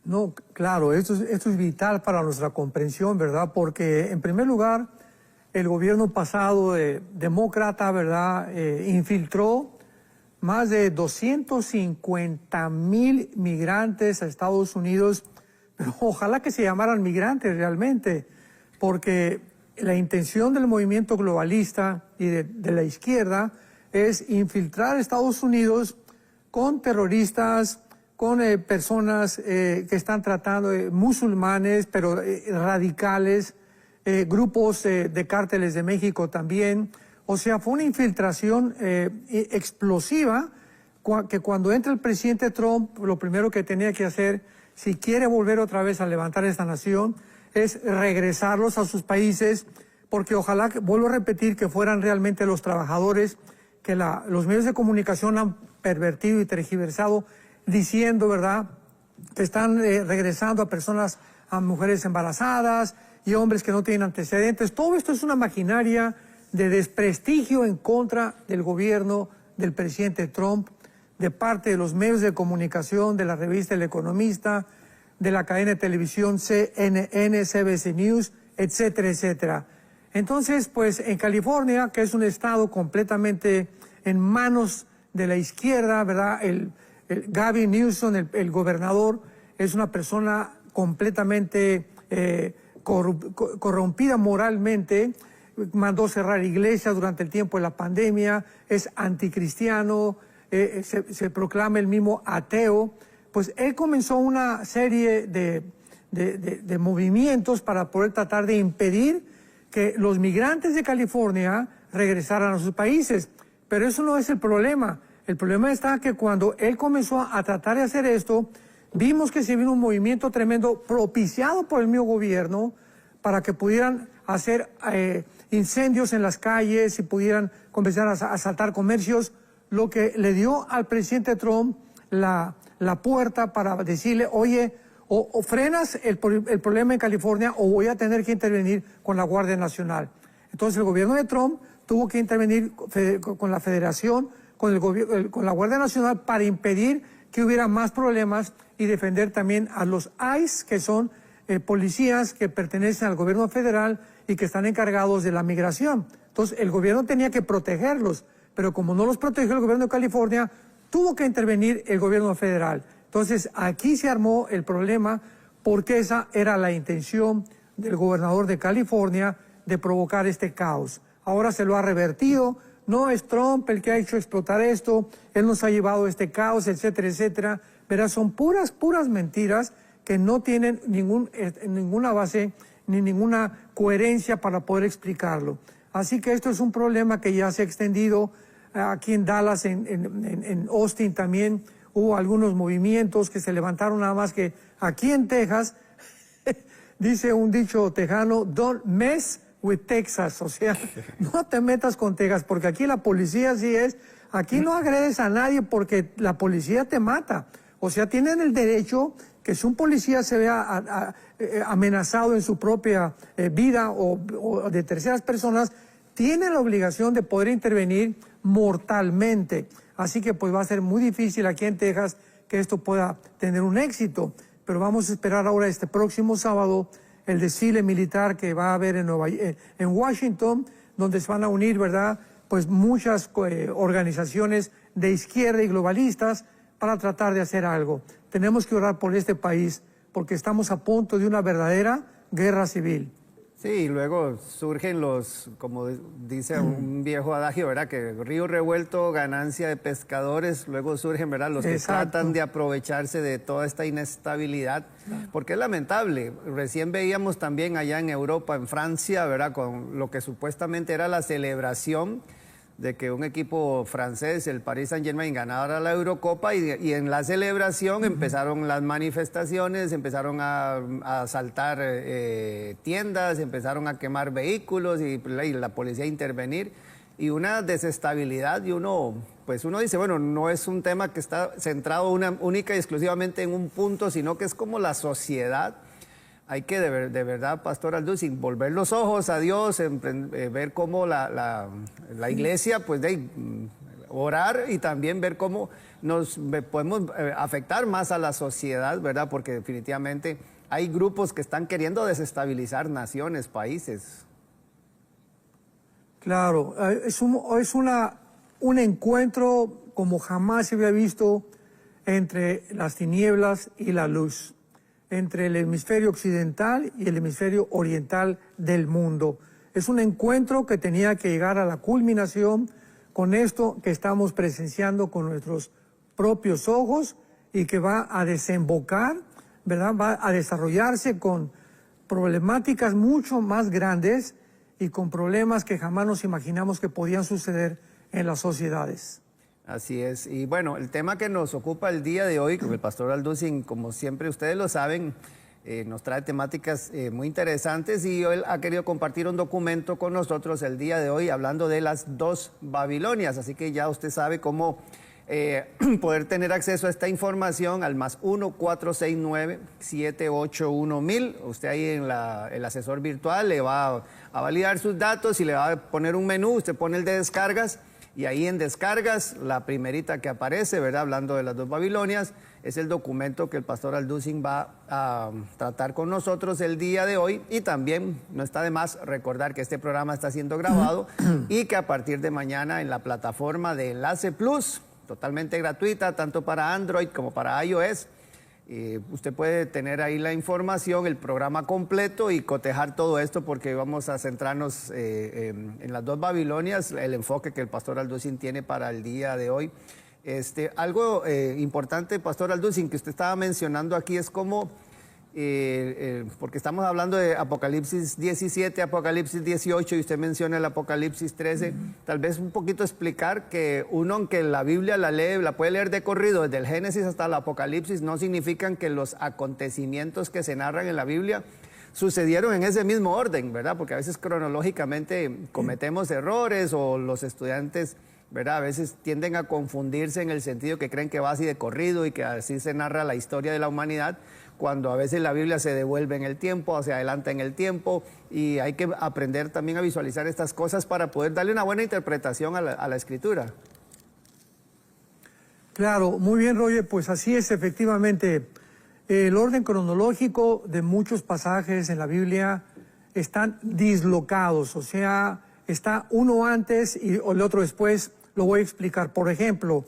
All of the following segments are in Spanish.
No, claro, esto es vital para nuestra comprensión, ¿verdad? Porque, en primer lugar, el gobierno pasado demócrata, ¿verdad?, infiltró más de 250,000 migrantes a Estados Unidos, pero ojalá que se llamaran migrantes realmente, porque la intención del movimiento globalista y de la izquierda es infiltrar a Estados Unidos con terroristas, con personas que están tratando, musulmanes, pero radicales, grupos de cárteles de México también. O sea, fue una infiltración explosiva que cuando entra el presidente Trump, lo primero que tenía que hacer, si quiere volver otra vez a levantar esta nación, es regresarlos a sus países, porque ojalá, vuelvo a repetir, que fueran realmente los trabajadores que los medios de comunicación han pervertido y tergiversado, diciendo, ¿verdad?, que están regresando a personas, a mujeres embarazadas y hombres que no tienen antecedentes. Todo esto es una maquinaria de desprestigio en contra del gobierno del presidente Trump, de parte de los medios de comunicación, de la revista El Economista, de la cadena de televisión CNN, CBS News, etcétera, etcétera. Entonces, pues en California, que es un estado completamente en manos de la izquierda, ¿verdad?, Gavin Newsom, el gobernador, es una persona completamente corrompida moralmente, mandó cerrar iglesias durante el tiempo de la pandemia, es anticristiano, se proclama el mismo ateo. Pues él comenzó una serie de movimientos para poder tratar de impedir que los migrantes de California regresaran a sus países. Pero eso no es el problema. El problema está que cuando él comenzó a tratar de hacer esto, vimos que se vino un movimiento tremendo propiciado por el mismo gobierno para que pudieran hacer incendios en las calles y pudieran comenzar a asaltar comercios, lo que le dio al presidente Trump la puerta para decirle, oye, o frenas el problema en California o voy a tener que intervenir con la Guardia Nacional. Entonces el gobierno de Trump tuvo que intervenir con la Federación, con la Guardia Nacional, para impedir que hubiera más problemas y defender también a los ICE, que son policías que pertenecen al gobierno federal y que están encargados de la migración. Entonces el gobierno tenía que protegerlos, pero como no los protegió el gobierno de California, tuvo que intervenir el gobierno federal. Entonces aquí se armó el problema, porque esa era la intención del gobernador de California, de provocar este caos. Ahora se lo ha revertido. No es Trump el que ha hecho explotar esto, él nos ha llevado a este caos, etcétera, etcétera. Pero son puras mentiras que no tienen ninguna base ni ninguna coherencia para poder explicarlo. Así que esto es un problema que ya se ha extendido aquí en Dallas, en Austin también. Hubo algunos movimientos que se levantaron, nada más que aquí en Texas, dice un dicho tejano, don't mess with Texas, o sea, no te metas con Texas, porque aquí la policía así es, aquí no agredes a nadie porque la policía te mata. O sea, tienen el derecho que si un policía se vea amenazado en su propia vida o de terceras personas, tiene la obligación de poder intervenir mortalmente. Así que pues va a ser muy difícil aquí en Texas que esto pueda tener un éxito. Pero vamos a esperar ahora este próximo sábado el desfile militar que va a haber en Washington, donde se van a unir, ¿verdad?, pues muchas organizaciones de izquierda y globalistas para tratar de hacer algo. Tenemos que orar por este país porque estamos a punto de una verdadera guerra civil. Sí, y luego surgen como dice un viejo adagio, ¿verdad?, que río revuelto, ganancia de pescadores, luego surgen, ¿verdad?, los que tratan de aprovecharse de toda esta inestabilidad, porque es lamentable. Recién veíamos también allá en Europa, en Francia, ¿verdad?, con lo que supuestamente era la celebración de que un equipo francés, el Paris Saint-Germain, ganara la Eurocopa, y en la celebración empezaron las manifestaciones, empezaron a asaltar tiendas, empezaron a quemar vehículos y la policía a intervenir, y una desestabilidad, y uno dice, bueno, no es un tema que está centrado única y exclusivamente en un punto, sino que es como la sociedad. Hay que de verdad, Pastor Alducin, volver los ojos a Dios, ver cómo la iglesia, pues orar y también ver cómo nos podemos afectar más a la sociedad, ¿verdad? Porque definitivamente hay grupos que están queriendo desestabilizar naciones, países. Claro, es un encuentro como jamás se había visto entre las tinieblas y la luz, entre el hemisferio occidental y el hemisferio oriental del mundo. Es un encuentro que tenía que llegar a la culminación con esto que estamos presenciando con nuestros propios ojos y que va a desembocar, ¿verdad? Va a desarrollarse con problemáticas mucho más grandes y con problemas que jamás nos imaginamos que podían suceder en las sociedades. Así es. Y bueno, el tema que nos ocupa el día de hoy, con el pastor Alducin, como siempre ustedes lo saben, nos trae temáticas muy interesantes y él ha querido compartir un documento con nosotros el día de hoy hablando de las 2 Babilonias. Así que ya usted sabe cómo poder tener acceso a esta información al +1 469 781 1000. Usted ahí en el asesor virtual le va a validar sus datos y le va a poner un menú, usted pone el de descargas y ahí en descargas la primerita que aparece, ¿verdad? Hablando de las 2 Babilonias, es el documento que el pastor Alducin va a tratar con nosotros el día de hoy y también no está de más recordar que este programa está siendo grabado y que a partir de mañana en la plataforma de Enlace Plus, totalmente gratuita, tanto para Android como para iOS. Usted puede tener ahí la información, el programa completo y cotejar todo esto porque vamos a centrarnos en las 2 Babilonias, el enfoque que el pastor Alducin tiene para el día de hoy. Algo importante, pastor Alducin, que usted estaba mencionando aquí es cómo, porque estamos hablando de Apocalipsis 17, Apocalipsis 18 y usted menciona el Apocalipsis 13, tal vez un poquito explicar que uno, aunque la Biblia la puede leer de corrido desde el Génesis hasta el Apocalipsis, no significan que los acontecimientos que se narran en la Biblia sucedieron en ese mismo orden, ¿verdad? Porque a veces cronológicamente cometemos errores o los estudiantes, ¿verdad? A veces tienden a confundirse en el sentido que creen que va así de corrido y que así se narra la historia de la humanidad, cuando a veces la Biblia se devuelve en el tiempo, se adelanta en el tiempo y hay que aprender también a visualizar estas cosas para poder darle una buena interpretación a la Escritura. Claro, muy bien, Roger, pues así es efectivamente. El orden cronológico de muchos pasajes en la Biblia están dislocados, o sea, está uno antes y el otro después. Lo voy a explicar. Por ejemplo,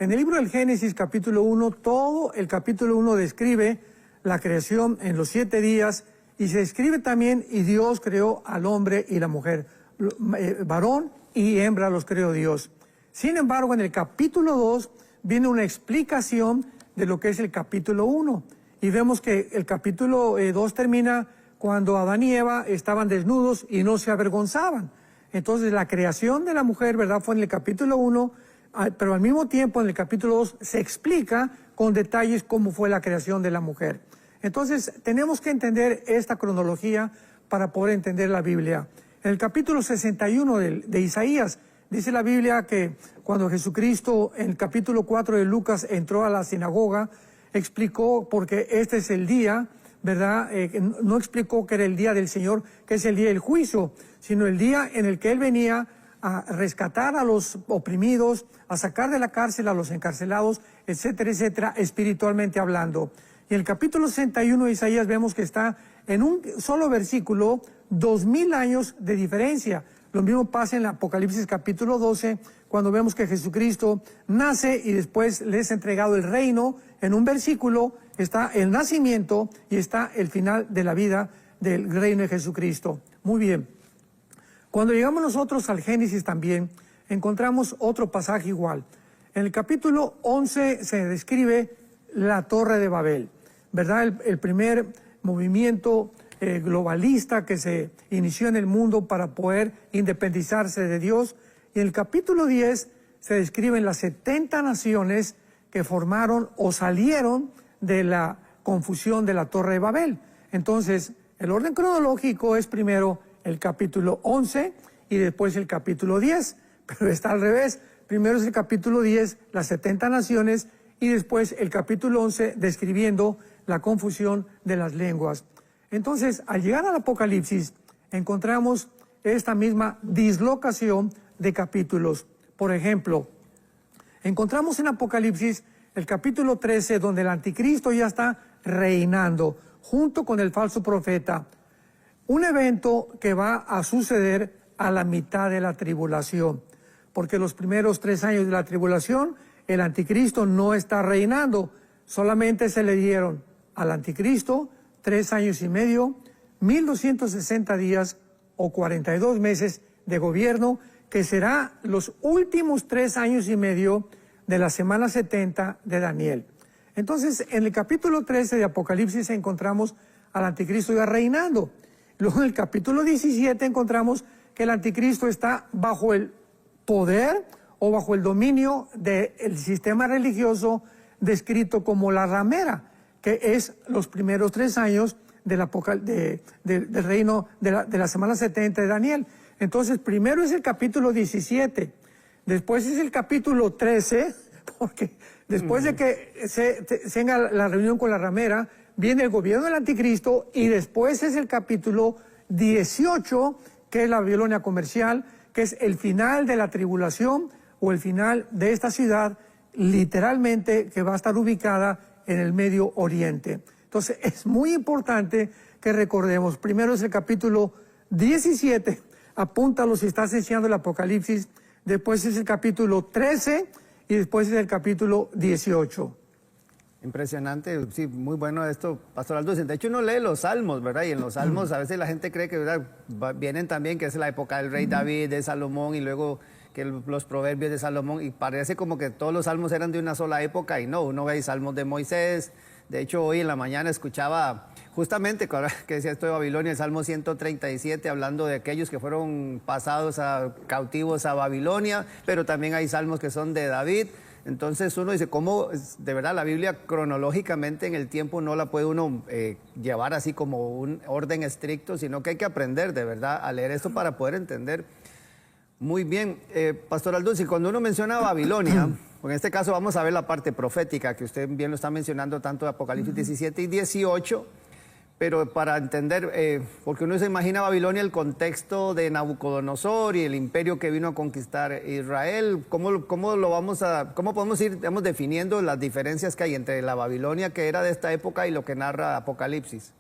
en el libro del Génesis capítulo 1, todo el capítulo 1 describe la creación en los 7 días y se describe también y Dios creó al hombre y la mujer, varón y hembra los creó Dios. Sin embargo, en el capítulo 2 viene una explicación de lo que es el capítulo 1 y vemos que el capítulo 2 termina cuando Adán y Eva estaban desnudos y no se avergonzaban. Entonces la creación de la mujer, ¿verdad?, fue en el capítulo 1, pero al mismo tiempo en el capítulo 2 se explica con detalles cómo fue la creación de la mujer. Entonces tenemos que entender esta cronología para poder entender la Biblia. En el capítulo 61 de Isaías dice la Biblia que cuando Jesucristo en el capítulo 4 de Lucas entró a la sinagoga, explicó porque este es el día, ¿verdad? No explicó que era el día del Señor, que es el día del juicio, sino el día en el que Él venía a rescatar a los oprimidos, a sacar de la cárcel a los encarcelados, etcétera, etcétera, espiritualmente hablando. Y en el capítulo 61 de Isaías vemos que está en un solo versículo 2000 años de diferencia. Lo mismo pasa en el Apocalipsis capítulo 12, cuando vemos que Jesucristo nace y después le es entregado el reino. En un versículo está el nacimiento y está el final de la vida del reino de Jesucristo. Muy bien. Cuando llegamos nosotros al Génesis también, encontramos otro pasaje igual. En el capítulo 11 se describe la Torre de Babel, ¿verdad? El primer movimiento globalista que se inició en el mundo para poder independizarse de Dios. Y en el capítulo 10 se describen las 70 naciones que formaron o salieron de la confusión de la Torre de Babel. Entonces, el orden cronológico es primero el capítulo 11 y después el capítulo 10, pero está al revés. Primero es el capítulo 10, las 70 naciones, y después el capítulo 11 describiendo la confusión de las lenguas. Entonces, al llegar al Apocalipsis, encontramos esta misma dislocación de capítulos. Por ejemplo, Encontramos en Apocalipsis el capítulo 13, donde el anticristo ya está reinando, junto con el falso profeta. Un evento que va a suceder a la mitad de la tribulación, porque los primeros 3 años de la tribulación, el anticristo no está reinando, solamente se le dieron al anticristo 3 años y medio, 1260 días o 42 meses de gobierno, que será los últimos 3 años y medio de la semana 70 de Daniel. Entonces, en el capítulo 13 de Apocalipsis encontramos al anticristo ya reinando. Luego en el capítulo 17 encontramos que el anticristo está bajo el poder o bajo el dominio del sistema religioso descrito como la ramera, que es los primeros 3 años del reino de la semana 70 de Daniel. Entonces, primero es el capítulo 17, después es el capítulo 13, porque después de que se tenga la reunión con la ramera, viene el gobierno del anticristo, y después es el capítulo 18, que es la Babilonia comercial, que es el final de la tribulación o el final de esta ciudad, literalmente, que va a estar ubicada en el Medio Oriente. Entonces, es muy importante que recordemos, primero es el capítulo 17, apúntalo si estás enseñando el Apocalipsis, después es el capítulo 13 y después es el capítulo 18. Impresionante, sí, muy bueno esto, Pastor Aldo. De hecho, uno lee los Salmos, ¿verdad? Y en los Salmos a veces la gente cree que, ¿verdad?, vienen también, que es la época del rey David, de Salomón, y luego que los proverbios de Salomón, y parece como que todos los Salmos eran de una sola época, y no, uno ve Salmos de Moisés. De hecho, hoy en la mañana escuchaba justamente que decía esto de Babilonia, el Salmo 137, hablando de aquellos que fueron pasados cautivos a Babilonia, pero también hay salmos que son de David. Entonces uno dice, ¿cómo de verdad la Biblia cronológicamente en el tiempo no la puede uno llevar así como un orden estricto, sino que hay que aprender de verdad a leer esto para poder entender muy bien? Pastor Alduz, y cuando uno menciona Babilonia, en este caso vamos a ver la parte profética, que usted bien lo está mencionando, tanto de Apocalipsis 17 y 18, pero para entender, porque uno se imagina Babilonia, el contexto de Nabucodonosor y el imperio que vino a conquistar Israel, ¿cómo podemos ir, digamos, definiendo las diferencias que hay entre la Babilonia que era de esta época y lo que narra Apocalipsis?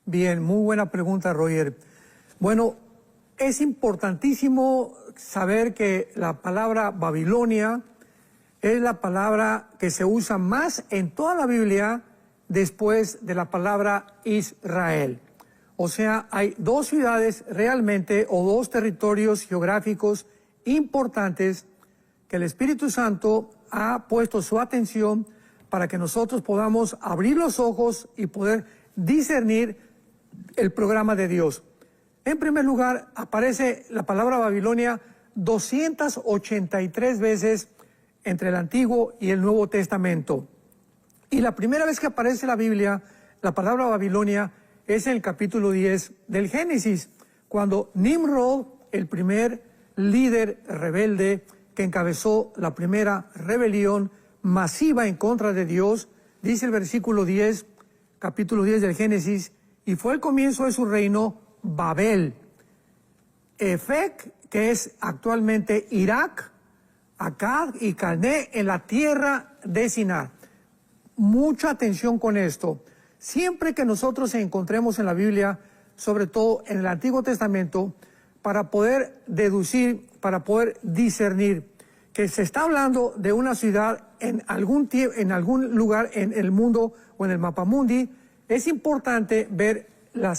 Bien, muy buena pregunta, Roger. Bueno, es importantísimo saber que la palabra Babilonia es la palabra que se usa más en toda la Biblia después de la palabra Israel. O sea, hay 2 ciudades realmente, o 2 territorios geográficos importantes que el Espíritu Santo ha puesto su atención para que nosotros podamos abrir los ojos y poder discernir el programa de Dios. En primer lugar, aparece la palabra Babilonia 283 veces entre el Antiguo y el Nuevo Testamento. Y la primera vez que aparece en la Biblia, la palabra Babilonia, es en el capítulo 10 del Génesis, cuando Nimrod, el primer líder rebelde que encabezó la primera rebelión masiva en contra de Dios, dice el versículo 10, capítulo 10 del Génesis, y fue el comienzo de su reino Babel. Efec, que es actualmente Irak, Akkad y Calné, en la tierra de Sinar. Mucha atención con esto. Siempre que nosotros encontremos en la Biblia, sobre todo en el Antiguo Testamento, para poder deducir, para poder discernir que se está hablando de una ciudad en algún lugar en el mundo o en el mapamundi, es importante ver la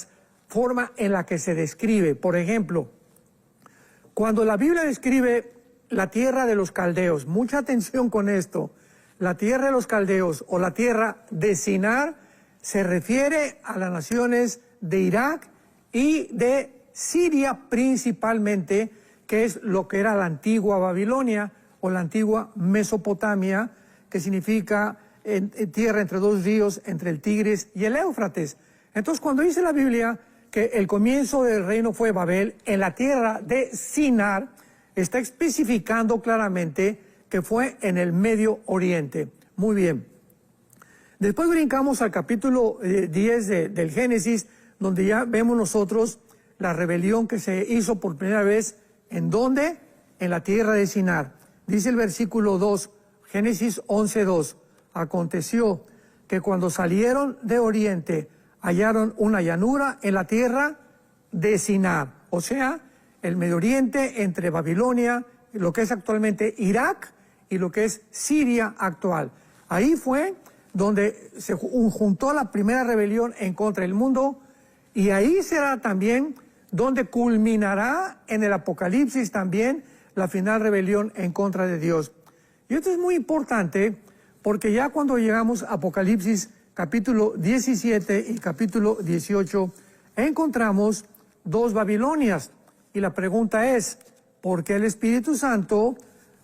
forma en la que se describe. Por ejemplo, cuando la Biblia describe la tierra de los caldeos, mucha atención con esto, la tierra de los caldeos o la tierra de Sinar se refiere a las naciones de Irak y de Siria principalmente, que es lo que era la antigua Babilonia o la antigua Mesopotamia, que significa en tierra entre 2 ríos, entre el Tigris y el Éufrates. Entonces, cuando dice la Biblia que el comienzo del reino fue Babel, en la tierra de Sinar, está especificando claramente que fue en el Medio Oriente. Muy bien. Después brincamos al capítulo 10 del Génesis, donde ya vemos nosotros la rebelión que se hizo por primera vez. ¿En dónde? En la tierra de Sinar. Dice el versículo 2, Génesis 11:2, aconteció que cuando salieron de oriente hallaron una llanura en la tierra de Sinar, o sea, el Medio Oriente entre Babilonia, lo que es actualmente Irak y lo que es Siria actual. Ahí fue donde se juntó la primera rebelión en contra del mundo, y ahí será también donde culminará en el Apocalipsis también la final rebelión en contra de Dios. Y esto es muy importante porque ya cuando llegamos a Apocalipsis capítulo 17 y capítulo 18, encontramos dos Babilonias. Y la pregunta es, ¿por qué el Espíritu Santo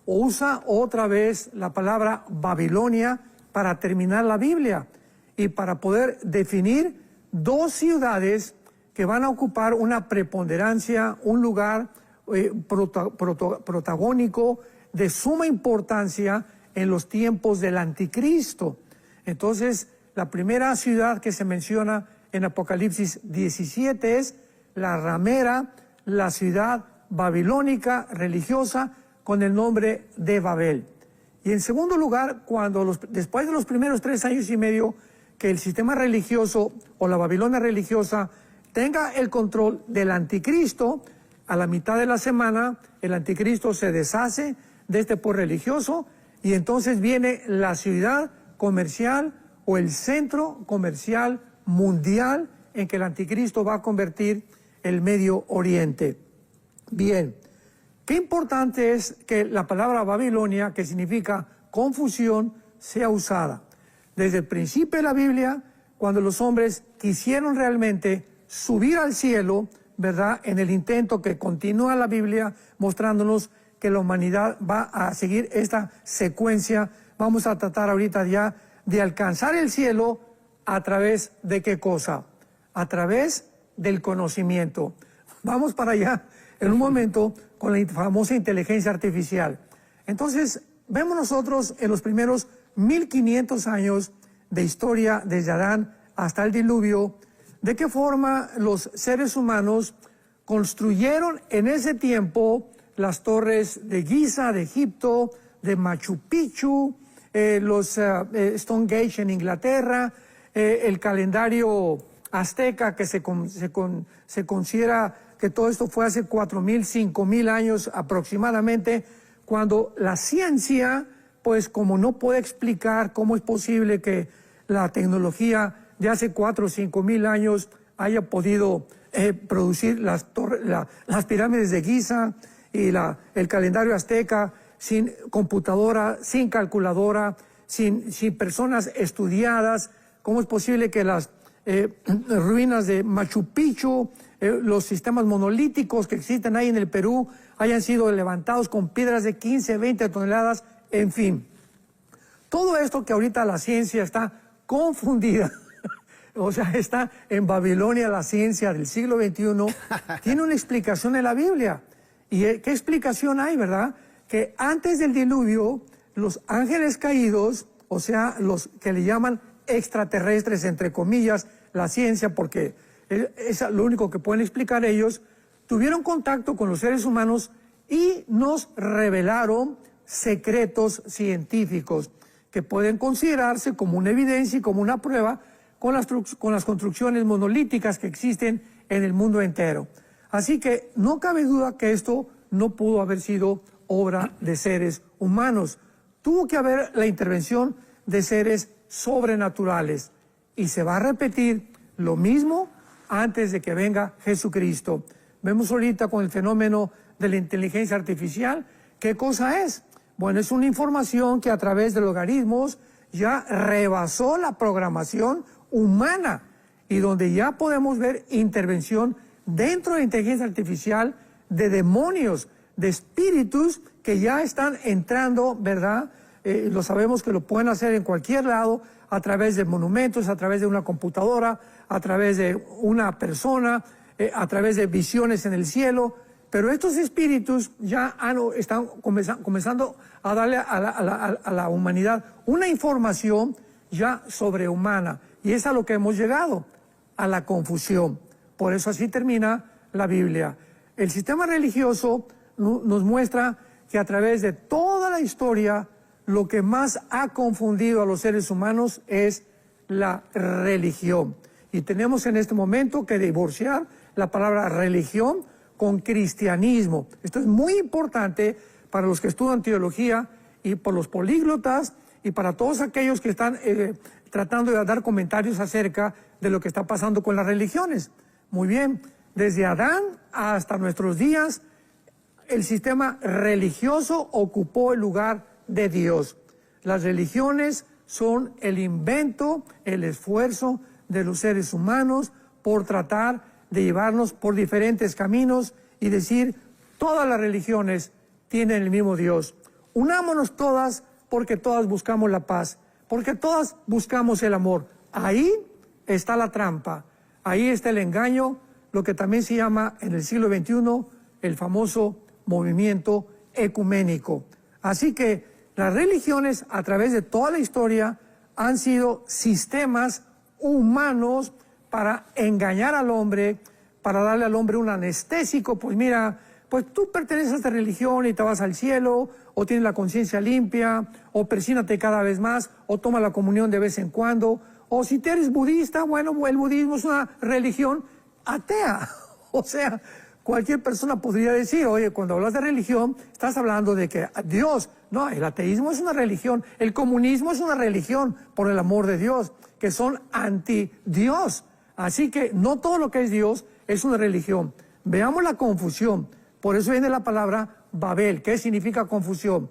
usa otra vez la palabra Babilonia para terminar la Biblia y para poder definir dos ciudades que van a ocupar una preponderancia, un lugar protagónico de suma importancia en los tiempos del anticristo? Entonces, la primera ciudad que se menciona en Apocalipsis 17 es la ramera, la ciudad babilónica religiosa con el nombre de Babel. Y en segundo lugar, después de los primeros 3 años y medio que el sistema religioso o la Babilonia religiosa tenga el control del anticristo, a la mitad de la semana el anticristo se deshace de este poder religioso y entonces viene la ciudad comercial o el centro comercial mundial en que el anticristo va a convertir el Medio Oriente. Bien, qué importante es que la palabra Babilonia, que significa confusión, sea usada. Desde el principio de la Biblia, cuando los hombres quisieron realmente subir al cielo, ¿verdad? En el intento que continúa la Biblia mostrándonos que la humanidad va a seguir esta secuencia. Vamos a tratar ahorita ya de alcanzar el cielo a través de ¿qué cosa? A través del conocimiento. Vamos para allá en un momento con la famosa inteligencia artificial. Entonces, vemos nosotros en los primeros 1500 años de historia, desde Adán hasta el diluvio, de qué forma los seres humanos construyeron en ese tiempo las torres de Giza, de Egipto, de Machu Picchu, los Stonehenge en Inglaterra, el calendario azteca, que se considera que todo esto fue hace 4.000, 5.000 años aproximadamente, cuando la ciencia, pues como no puede explicar cómo es posible que la tecnología de hace 4 o 5.000 años haya podido producir las pirámides de Giza y el calendario azteca sin computadora, sin calculadora, sin personas estudiadas. ¿Cómo es posible que las ruinas de Machu Picchu, los sistemas monolíticos que existen ahí en el Perú, hayan sido levantados con piedras de 15, 20 toneladas? En fin, todo esto que ahorita la ciencia está confundida, o sea, está en Babilonia la ciencia del siglo XXI, tiene una explicación en la Biblia. ¿Y qué explicación hay, verdad? Que antes del diluvio, los ángeles caídos, o sea, los que le llaman extraterrestres, entre comillas, la ciencia, porque es lo único que pueden explicar ellos, tuvieron contacto con los seres humanos y nos revelaron secretos científicos que pueden considerarse como una evidencia y como una prueba con las construcciones monolíticas que existen en el mundo entero. Así que no cabe duda que esto no pudo haber sido obra de seres humanos. Tuvo que haber la intervención de seres sobrenaturales. Y se va a repetir lo mismo antes de que venga Jesucristo. Vemos ahorita con el fenómeno de la inteligencia artificial, ¿qué cosa es? Bueno, es una información que a través de logaritmos ya rebasó la programación humana y donde ya podemos ver intervención dentro de la inteligencia artificial de demonios, de espíritus que ya están entrando, ¿verdad? Lo sabemos que lo pueden hacer en cualquier lado, a través de monumentos, a través de una computadora, a través de una persona, a través de visiones en el cielo. Pero estos espíritus ya están comenzando a darle a la humanidad una información ya sobrehumana. Y es a lo que hemos llegado, a la confusión. Por eso así termina la Biblia. El sistema religioso nos muestra que a través de toda la historia lo que más ha confundido a los seres humanos es la religión. Y tenemos en este momento que divorciar la palabra religión con cristianismo. Esto es muy importante para los que estudian teología y por los políglotas y para todos aquellos que están tratando de dar comentarios acerca de lo que está pasando con las religiones. Muy bien, desde Adán hasta nuestros días, el sistema religioso ocupó el lugar de Dios. Las religiones son el invento, el esfuerzo de los seres humanos por tratar de llevarnos por diferentes caminos y decir, todas las religiones tienen el mismo Dios. Unámonos todas porque todas buscamos la paz, porque todas buscamos el amor. Ahí está la trampa, ahí está el engaño, lo que también se llama en el siglo XXI el famoso movimiento ecuménico. Así que las religiones a través de toda la historia han sido sistemas humanos para engañar al hombre, para darle al hombre un anestésico. Pues mira, pues tú perteneces a esta religión y te vas al cielo, o tienes la conciencia limpia, o persínate cada vez más, o toma la comunión de vez en cuando, o si te eres budista, bueno, el budismo es una religión atea. O sea, cualquier persona podría decir, oye, cuando hablas de religión, estás hablando de que Dios, no, el ateísmo es una religión, el comunismo es una religión, por el amor de Dios, que son anti-Dios. Así que no todo lo que es Dios es una religión. Veamos la confusión. Por eso viene la palabra Babel. ¿Qué significa confusión?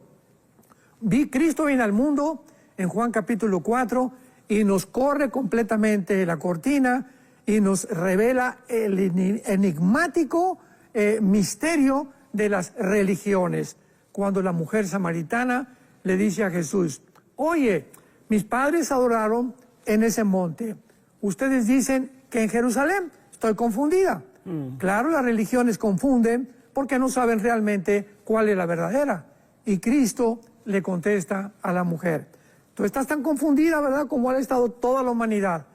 Cristo viene al mundo en Juan capítulo 4 y nos corre completamente la cortina y nos revela el enigmático misterio de las religiones. Cuando la mujer samaritana le dice a Jesús, oye, mis padres adoraron en ese monte. Ustedes dicen que en Jerusalén. Estoy confundida. Claro, las religiones confunden porque no saben realmente cuál es la verdadera. Y Cristo le contesta a la mujer, tú estás tan confundida, ¿verdad?, como ha estado toda la humanidad.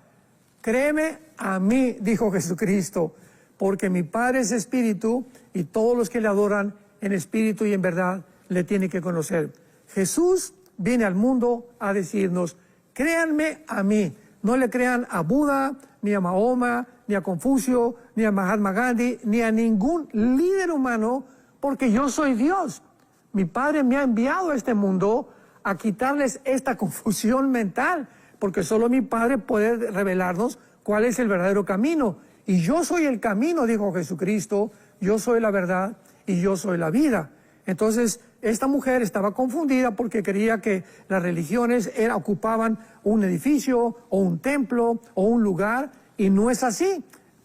Créeme a mí, dijo Jesucristo, porque mi Padre es espíritu y todos los que le adoran en espíritu y en verdad le tienen que conocer. Jesús viene al mundo a decirnos, créanme a mí, no le crean a Buda, ni a Mahoma, ni a Confucio, ni a Mahatma Gandhi, ni a ningún líder humano, porque yo soy Dios. Mi Padre me ha enviado a este mundo a quitarles esta confusión mental, porque solo mi Padre puede revelarnos cuál es el verdadero camino. Y yo soy el camino, dijo Jesucristo, yo soy la verdad y yo soy la vida. Entonces, esta mujer estaba confundida porque creía que las religiones ocupaban un edificio o un templo o un lugar, y no es así.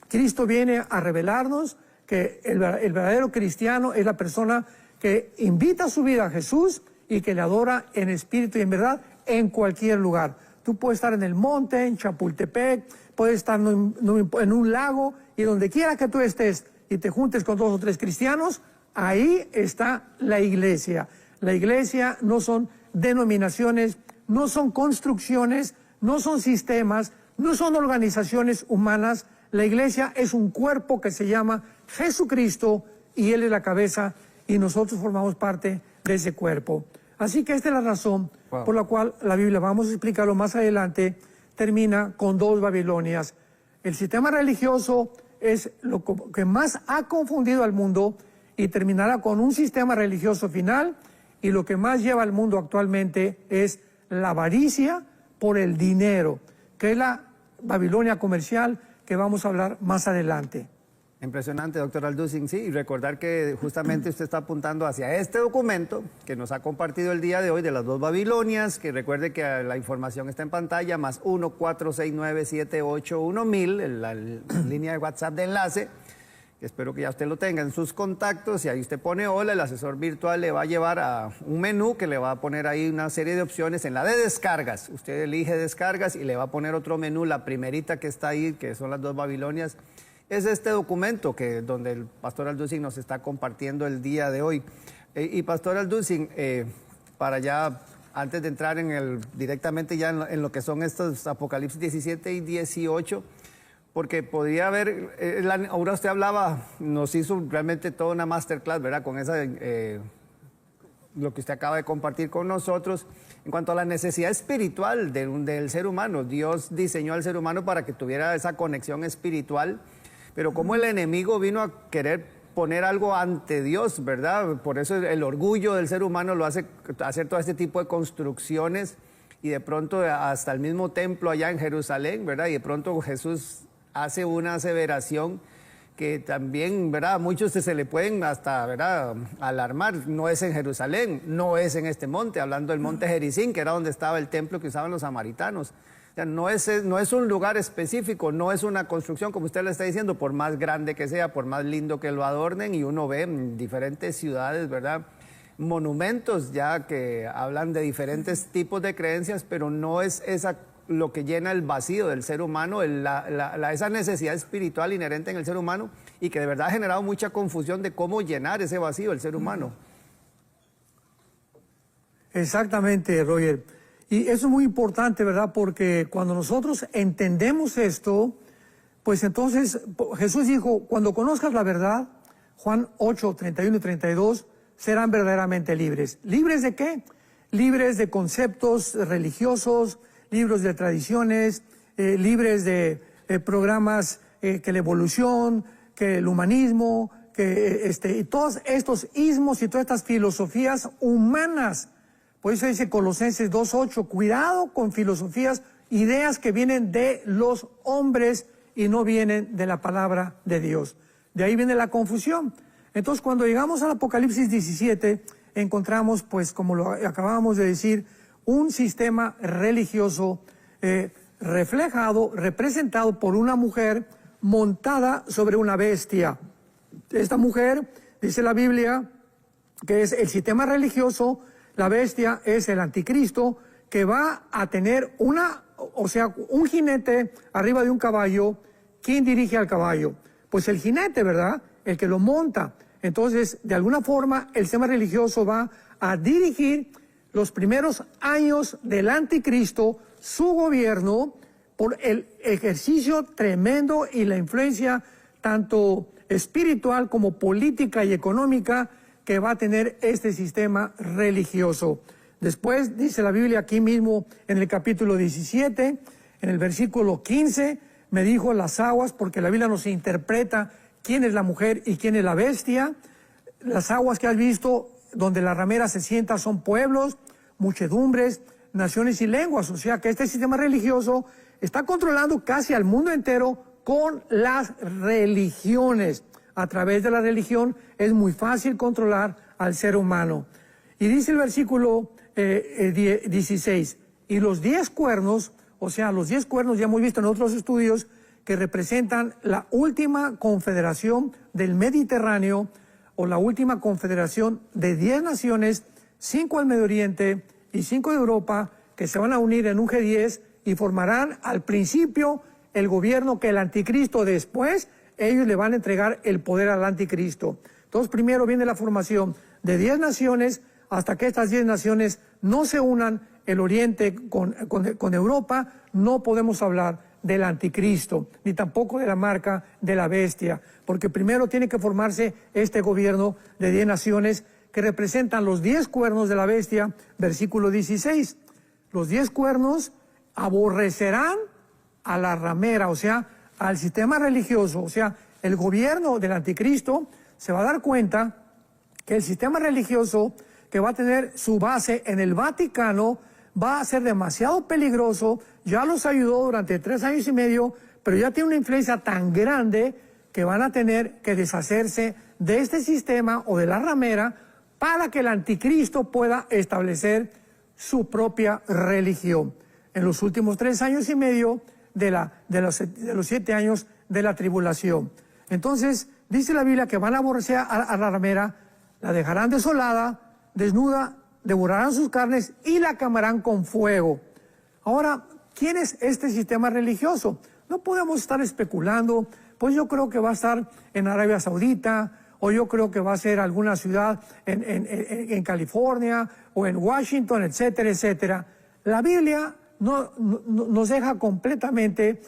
Cristo viene a revelarnos que el verdadero cristiano es la persona que invita su vida a Jesús y que le adora en espíritu y en verdad en cualquier lugar. Tú puedes estar en el monte, en Chapultepec, puedes estar en un lago, y donde quiera que tú estés y te juntes con 2 o 3 cristianos, ahí está la iglesia. La iglesia no son denominaciones, no son construcciones, no son sistemas, no son organizaciones humanas. La iglesia es un cuerpo que se llama Jesucristo y Él es la cabeza y nosotros formamos parte de ese cuerpo. Así que esta es la razón por la cual la Biblia, vamos a explicarlo más adelante, termina con 2 Babilonias. El sistema religioso es lo que más ha confundido al mundo y terminará con un sistema religioso final, y lo que más lleva al mundo actualmente es la avaricia por el dinero, que es la Babilonia comercial que vamos a hablar más adelante. Impresionante, doctor Alducin. Sí, y recordar que justamente usted está apuntando hacia este documento que nos ha compartido el día de hoy de las 2 Babilonias, que recuerde que la información está en pantalla, más 1-469-781000, la línea de WhatsApp de enlace, que espero que ya usted lo tenga en sus contactos, y ahí usted pone hola, el asesor virtual le va a llevar a un menú que le va a poner ahí una serie de opciones en la de descargas. Usted elige descargas y le va a poner otro menú, la primerita que está ahí, que son las 2 Babilonias. Es este documento donde el pastor Alducin nos está compartiendo el día de hoy. Y pastor Alducin, para ya, antes de entrar directamente ya en lo que son estos Apocalipsis 17 y 18, porque podría haber, ahora usted hablaba, nos hizo realmente toda una masterclass, ¿verdad? Con esa lo que usted acaba de compartir con nosotros, en cuanto a la necesidad espiritual del ser humano. Dios diseñó al ser humano para que tuviera esa conexión espiritual, pero como el enemigo vino a querer poner algo ante Dios, ¿verdad? Por eso el orgullo del ser humano lo hace hacer todo este tipo de construcciones, y de pronto hasta el mismo templo allá en Jerusalén, ¿verdad? Y de pronto Jesús hace una aseveración que también, ¿verdad? A muchos se le pueden hasta, ¿verdad?, alarmar. No es en Jerusalén, no es en este monte, hablando del monte Gerizim, que era donde estaba el templo que usaban los samaritanos. O sea, no es un lugar específico, no es una construcción, como usted le está diciendo, por más grande que sea, por más lindo que lo adornen, y uno ve en diferentes ciudades, ¿verdad?, monumentos ya que hablan de diferentes tipos de creencias, pero no es esa lo que llena el vacío del ser humano, esa necesidad espiritual inherente en el ser humano, y que de verdad ha generado mucha confusión de cómo llenar ese vacío del ser humano. Exactamente, Roger. Y eso es muy importante, ¿verdad? Porque cuando nosotros entendemos esto, pues entonces Jesús dijo, cuando conozcas la verdad, Juan 8, 31 y 32, serán verdaderamente libres. ¿Libres de qué? Libres de conceptos religiosos, libres de tradiciones, libres de programas que la evolución, que el humanismo, y todos estos ismos y todas estas filosofías humanas. Por eso dice Colosenses 2:8, cuidado con filosofías, ideas que vienen de los hombres y no vienen de la palabra de Dios. De ahí viene la confusión. Entonces, cuando llegamos al Apocalipsis 17, encontramos, pues, como lo acabamos de decir, un sistema religioso representado por una mujer montada sobre una bestia. Esta mujer, dice la Biblia, que es el sistema religioso, la bestia es el anticristo, que va a tener un jinete arriba de un caballo. ¿Quién dirige al caballo? Pues el jinete, ¿verdad? El que lo monta. Entonces, de alguna forma, el sistema religioso va a dirigir los primeros años del anticristo, su gobierno, por el ejercicio tremendo y la influencia tanto espiritual como política y económica que va a tener este sistema religioso. Después, dice la Biblia aquí mismo en el capítulo 17, en el versículo 15, me dijo las aguas, porque la Biblia nos interpreta quién es la mujer y quién es la bestia. Las aguas que has visto, donde la ramera se sienta, son pueblos, muchedumbres, naciones y lenguas. O sea que este sistema religioso está controlando casi al mundo entero con las religiones. A través de la religión es muy fácil controlar al ser humano. Y dice el versículo 16, y los 10 cuernos, o sea, los 10 cuernos ya hemos visto en otros estudios que representan la última confederación del Mediterráneo, o la última confederación de 10 naciones, 5 al Medio Oriente y 5 de Europa, que se van a unir en un G10 y formarán al principio el gobierno que el anticristo, después ellos le van a entregar el poder al anticristo. Entonces primero viene la formación de 10 naciones, hasta que estas 10 naciones no se unan, el Oriente con Europa, no podemos hablar del anticristo, ni tampoco de la marca de la bestia, porque primero tiene que formarse este gobierno de 10 naciones que representan los 10 cuernos de la bestia, versículo 16. Los 10 cuernos aborrecerán a la ramera, o sea, al sistema religioso, o sea, el gobierno del anticristo se va a dar cuenta que el sistema religioso que va a tener su base en el Vaticano va a ser demasiado peligroso. Ya los ayudó durante 3 años y medio, pero ya tiene una influencia tan grande que van a tener que deshacerse de este sistema o de la ramera para que el anticristo pueda establecer su propia religión. En los últimos 3 años y medio de los 7 años de la tribulación. Entonces, dice la Biblia que van a aborrecer a la ramera, la dejarán desolada, desnuda, devorarán sus carnes y la quemarán con fuego. Ahora, ¿quién es este sistema religioso? No podemos estar especulando, pues yo creo que va a estar en Arabia Saudita, o yo creo que va a ser alguna ciudad en California, o en Washington, etcétera, etcétera. La Biblia nos deja completamente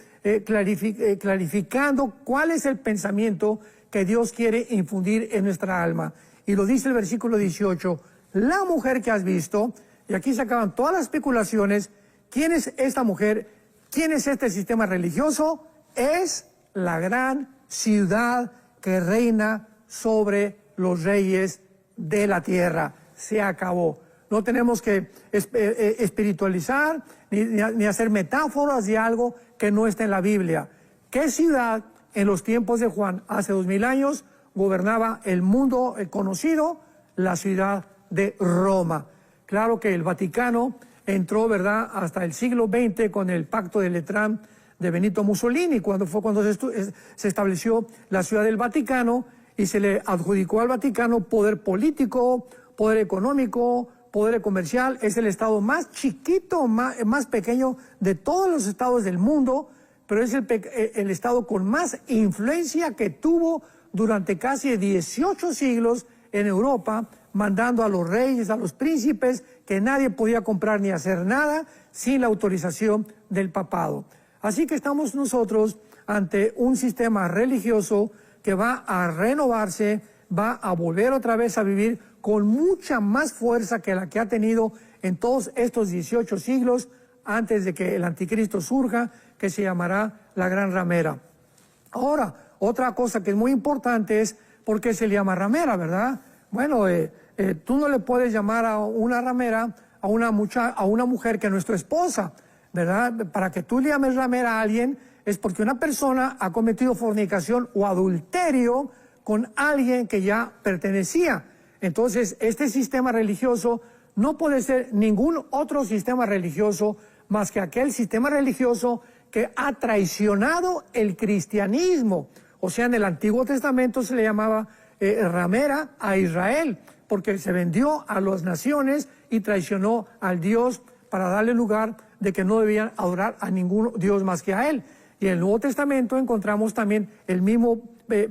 clarificando cuál es el pensamiento que Dios quiere infundir en nuestra alma. Y lo dice el versículo 18, la mujer que has visto, y aquí se acaban todas las especulaciones, ¿quién es esta mujer? ¿Quién es este sistema religioso? Es la gran ciudad que reina sobre los reyes de la tierra. Se acabó. No tenemos que espiritualizar ni hacer metáforas de algo que no está en la Biblia. ¿Qué ciudad en los tiempos de Juan, hace 2000 años, gobernaba el mundo conocido? La ciudad de Roma. Claro que el Vaticano entró, ¿verdad?, hasta el siglo XX con el Pacto de Letrán de Benito Mussolini, cuando se estableció la ciudad del Vaticano y se le adjudicó al Vaticano poder político, poder económico, poder comercial. Es el estado más chiquito, más pequeño de todos los estados del mundo, pero es el estado con más influencia que tuvo durante casi 18 siglos en Europa, mandando a los reyes, a los príncipes, que nadie podía comprar ni hacer nada sin la autorización del papado. Así que estamos nosotros ante un sistema religioso que va a renovarse, va a volver otra vez a vivir con mucha más fuerza que la que ha tenido en todos estos 18 siglos antes de que el anticristo surja, que se llamará la gran ramera. Ahora, otra cosa que es muy importante es por qué se le llama ramera, ¿verdad? Bueno, tú no le puedes llamar a una ramera a una mujer que no es tu esposa, ¿verdad? Para que tú le llames ramera a alguien es porque una persona ha cometido fornicación o adulterio con alguien que ya pertenecía. Entonces, este sistema religioso no puede ser ningún otro sistema religioso más que aquel sistema religioso que ha traicionado el cristianismo. O sea, en el Antiguo Testamento se le llamaba ramera a Israel, porque se vendió a las naciones y traicionó al Dios para darle lugar de que no debían adorar a ningún Dios más que a Él. Y en el Nuevo Testamento encontramos también el mismo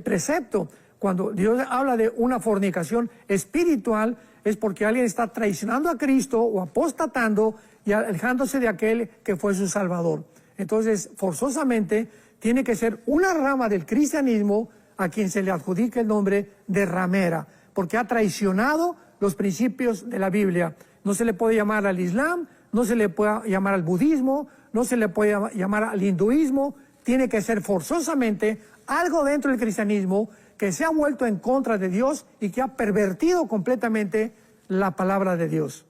precepto. Cuando Dios habla de una fornicación espiritual, es porque alguien está traicionando a Cristo o apostatando y alejándose de aquel que fue su Salvador. Entonces, forzosamente, tiene que ser una rama del cristianismo a quien se le adjudique el nombre de ramera, porque ha traicionado los principios de la Biblia. No se le puede llamar al Islam, no se le puede llamar al budismo, no se le puede llamar al hinduismo. Tiene que ser forzosamente algo dentro del cristianismo que se ha vuelto en contra de Dios y que ha pervertido completamente la palabra de Dios.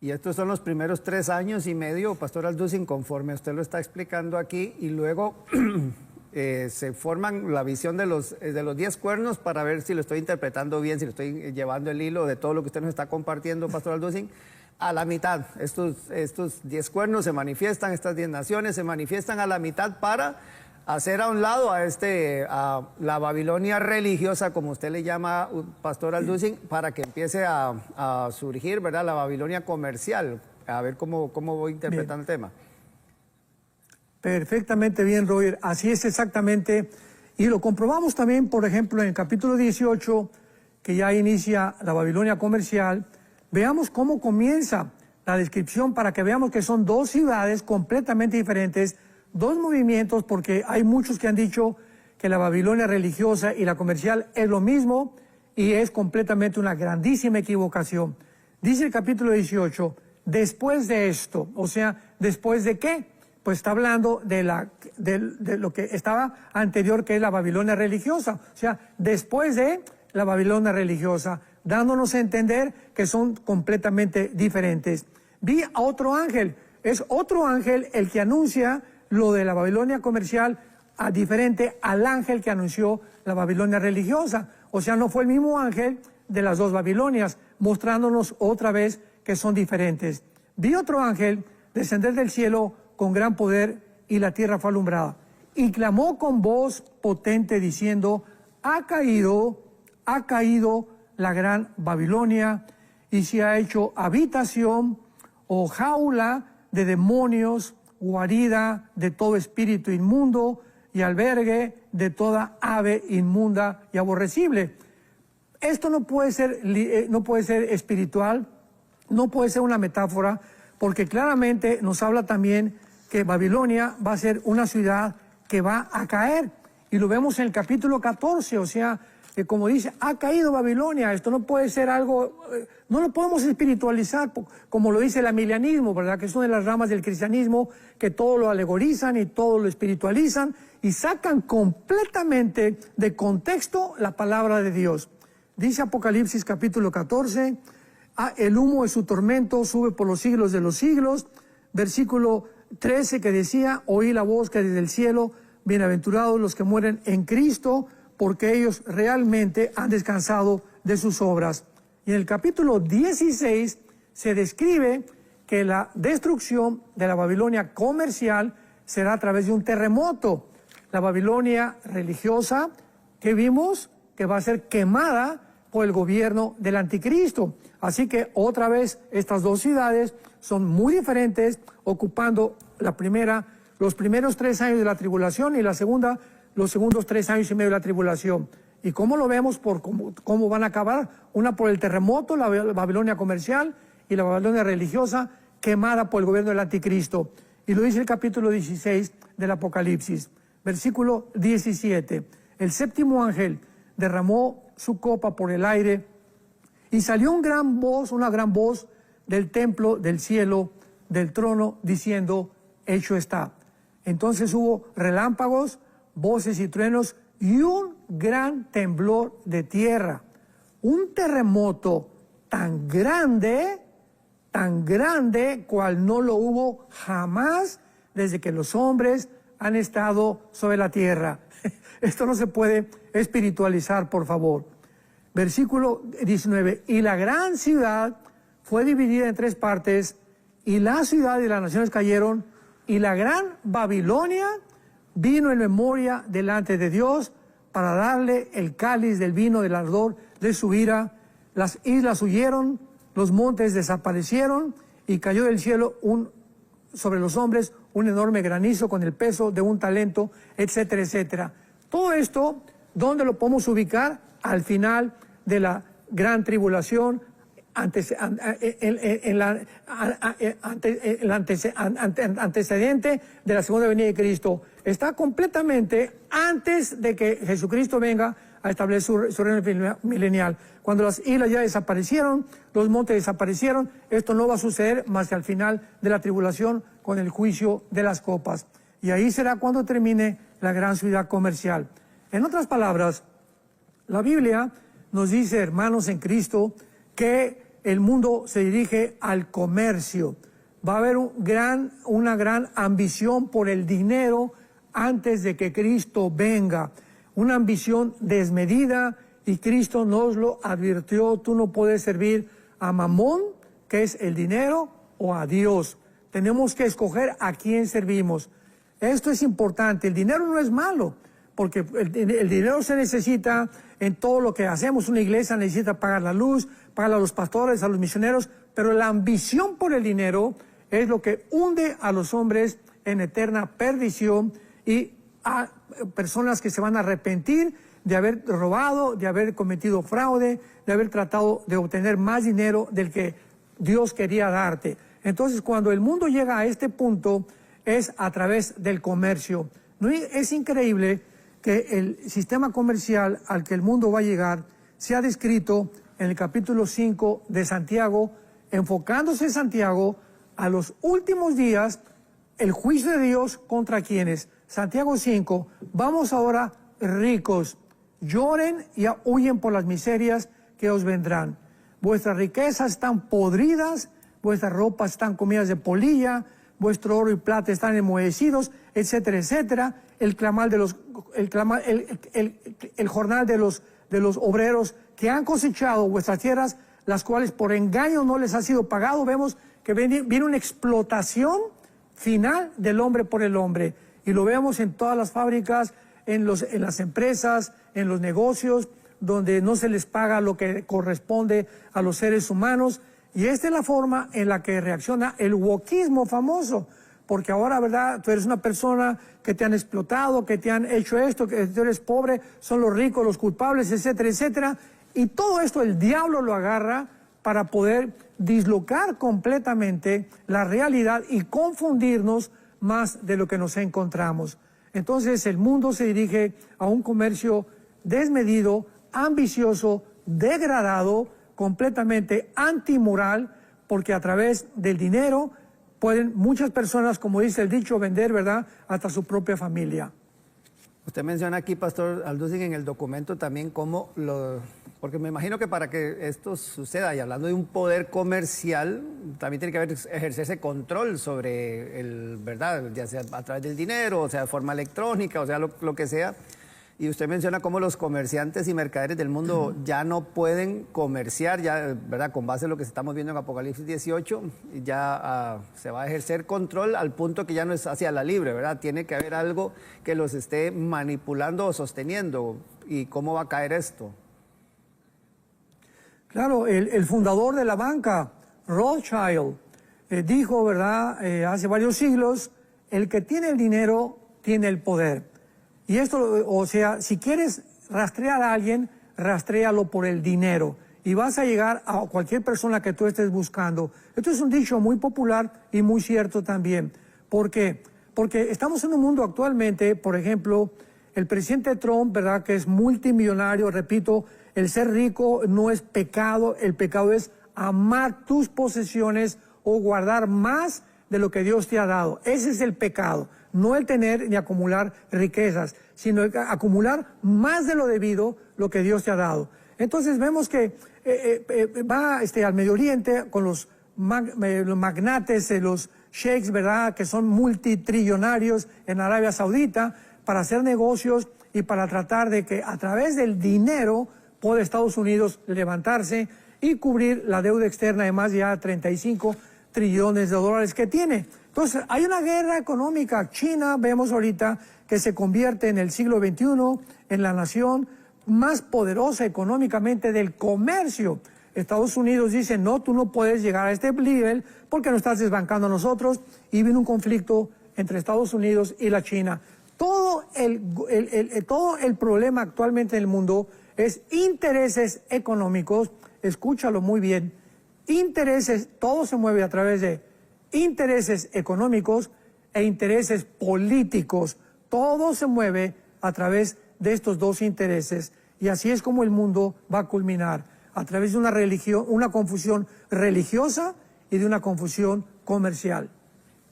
Y estos son los primeros 3 años y medio, Pastor Alducin, conforme usted lo está explicando aquí, y luego se forman la visión de los 10 cuernos, para ver si lo estoy interpretando bien, si lo estoy llevando el hilo de todo lo que usted nos está compartiendo, Pastor Alducin. A la mitad, estos 10 cuernos se manifiestan, estas 10 naciones se manifiestan a la mitad para hacer a un lado a la Babilonia religiosa, como usted le llama, Pastor Alducin, para que empiece a surgir, ¿verdad?, la Babilonia comercial. A ver cómo voy interpretando el tema. Perfectamente bien, Roger. Así es exactamente. Y lo comprobamos también, por ejemplo, en el capítulo 18, que ya inicia la Babilonia comercial. Veamos cómo comienza la descripción para que veamos que son 2 ciudades completamente diferentes, 2 movimientos, porque hay muchos que han dicho que la Babilonia religiosa y la comercial es lo mismo y es completamente una grandísima equivocación. Dice el capítulo 18, después de esto, o sea, ¿después de qué? Pues está hablando de lo que estaba anterior, que es la Babilonia religiosa, o sea, después de la Babilonia religiosa, dándonos a entender que son completamente diferentes. Vi a otro ángel, es otro ángel el que anuncia lo de la Babilonia comercial, diferente al ángel que anunció la Babilonia religiosa. O sea, no fue el mismo ángel de las 2 Babilonias, mostrándonos otra vez que son diferentes. Vi otro ángel descender del cielo con gran poder y la tierra fue alumbrada. Y clamó con voz potente diciendo, ha caído la gran Babilonia y se ha hecho habitación o jaula de demonios, guarida de todo espíritu inmundo y albergue de toda ave inmunda y aborrecible. Esto no puede ser espiritual, no puede ser una metáfora, porque claramente nos habla también que Babilonia va a ser una ciudad que va a caer. Y lo vemos en el capítulo 14, o sea, que como dice, ha caído Babilonia. Esto no puede ser algo, no lo podemos espiritualizar, como lo dice el amilianismo, ¿verdad? Que es una de las ramas del cristianismo que todo lo alegorizan y todo lo espiritualizan y sacan completamente de contexto la palabra de Dios. Dice Apocalipsis capítulo 14, el humo de su tormento sube por los siglos de los siglos. Versículo 13 que decía, oí la voz que desde el cielo, bienaventurados los que mueren en Cristo, porque ellos realmente han descansado de sus obras. Y en el capítulo 16 se describe que la destrucción de la Babilonia comercial será a través de un terremoto. La Babilonia religiosa, que vimos, que va a ser quemada por el gobierno del anticristo. Así que otra vez estas dos ciudades son muy diferentes, ocupando la primera, los primeros 3 años de la tribulación y la segunda, los segundos 3 años y medio de la tribulación. ¿Y cómo lo vemos? Por cómo van a acabar. Una por el terremoto, la Babilonia comercial, y la Babilonia religiosa quemada por el gobierno del anticristo. Y lo dice el capítulo 16 del Apocalipsis. Versículo 17. El séptimo ángel derramó su copa por el aire y salió una gran voz del templo, del cielo, del trono, diciendo, hecho está. Entonces hubo relámpagos, voces y truenos y un gran temblor de tierra. Un terremoto tan grande, cual no lo hubo jamás desde que los hombres han estado sobre la tierra. Esto no se puede espiritualizar, por favor. Versículo 19. Y la gran ciudad fue dividida en 3 partes, y la ciudad y las naciones cayeron, y la gran Babilonia vino en memoria delante de Dios para darle el cáliz del vino del ardor de su ira. Las islas huyeron, los montes desaparecieron, y cayó del cielo sobre los hombres un enorme granizo con el peso de un talento, etcétera, etcétera. Todo esto, ¿dónde lo podemos ubicar? Al final de la gran tribulación, el antecedente de la segunda venida de Cristo. Está completamente antes de que Jesucristo venga a establecer su reino milenial. Cuando las islas ya desaparecieron, los montes desaparecieron, esto no va a suceder más que al final de la tribulación con el juicio de las copas. Y ahí será cuando termine la gran ciudad comercial. En otras palabras, la Biblia nos dice, hermanos en Cristo, que el mundo se dirige al comercio. Va a haber una gran ambición por el dinero antes de que Cristo venga. Una ambición desmedida, y Cristo nos lo advirtió. Tú no puedes servir a Mamón, que es el dinero, o a Dios. Tenemos que escoger a quién servimos. Esto es importante. El dinero no es malo, porque el dinero se necesita en todo lo que hacemos. Una iglesia necesita pagar la luz, pagar a los pastores, a los misioneros, pero la ambición por el dinero es lo que hunde a los hombres en eterna perdición, y a personas que se van a arrepentir de haber robado, de haber cometido fraude, de haber tratado de obtener más dinero del que Dios quería darte. Entonces, cuando el mundo llega a este punto, es a través del comercio. ¿No es increíble que el sistema comercial al que el mundo va a llegar sea descrito en el capítulo 5 de Santiago, enfocándose Santiago a los últimos días, el juicio de Dios contra quienes? Santiago 5, vamos ahora ricos, lloren y huyen por las miserias que os vendrán. Vuestras riquezas están podridas, vuestras ropas están comidas de polilla, vuestro oro y plata están enmohecidos, etcétera, etcétera. El jornal de los obreros que han cosechado vuestras tierras, las cuales por engaño no les ha sido pagado. Vemos que viene una explotación final del hombre por el hombre. Y lo vemos en todas las fábricas, en las empresas, en los negocios, donde no se les paga lo que corresponde a los seres humanos. Y esta es la forma en la que reacciona el wokismo famoso. Porque ahora, ¿verdad? Tú eres una persona que te han explotado, que te han hecho esto, que tú eres pobre, son los ricos, los culpables, etcétera, etcétera. Y todo esto el diablo lo agarra para poder dislocar completamente la realidad y confundirnos más de lo que nos encontramos. Entonces el mundo se dirige a un comercio desmedido ambicioso, degradado, completamente antimoral, porque a través del dinero pueden muchas personas, como dice el dicho, vender, ¿verdad?, hasta su propia familia. Usted menciona aquí, Pastor Alducin, en el documento también cómo porque me imagino que para que esto suceda, y hablando de un poder comercial, también tiene que ejercerse control sobre el, ¿verdad?, ya sea a través del dinero, o sea, de forma electrónica, o sea, lo que sea. Y usted menciona cómo los comerciantes y mercaderes del mundo ya no pueden comerciar, ya, ¿verdad?, con base en lo que estamos viendo en Apocalipsis 18, ya se va a ejercer control al punto que ya no es hacia la libre, ¿verdad? Tiene que haber algo que los esté manipulando o sosteniendo. ¿Y cómo va a caer esto? Claro, el fundador de la banca, Rothschild, dijo, ¿verdad?, hace varios siglos, el que tiene el dinero tiene el poder. Y esto, o sea, si quieres rastrear a alguien, rastréalo por el dinero. Y vas a llegar a cualquier persona que tú estés buscando. Esto es un dicho muy popular y muy cierto también. ¿Por qué? Porque estamos en un mundo actualmente, por ejemplo, el presidente Trump, ¿verdad?, que es multimillonario, repito, el ser rico no es pecado, el pecado es amar tus posesiones o guardar más de lo que Dios te ha dado. Ese es el pecado, no el tener ni acumular riquezas, sino el acumular más de lo debido, lo que Dios te ha dado. Entonces vemos que va al Medio Oriente con los magnates, los sheiks, ¿verdad?, que son multitrillonarios en Arabia Saudita, para hacer negocios y para tratar de que a través del dinero pueda Estados Unidos levantarse y cubrir la deuda externa de más de ya 35 trillones de dólares que tiene. Entonces, hay una guerra económica. China, vemos ahorita, que se convierte en el siglo XXI en la nación más poderosa económicamente del comercio. Estados Unidos dice, no, tú no puedes llegar a este nivel porque nos estás desbancando a nosotros, y viene un conflicto entre Estados Unidos y la China. Todo el problema actualmente en el mundo es intereses económicos. Escúchalo muy bien. Intereses, todo se mueve a través de intereses económicos e intereses políticos. Todo se mueve a través de estos dos intereses, y así es como el mundo va a culminar, a través de una confusión religiosa y de una confusión comercial.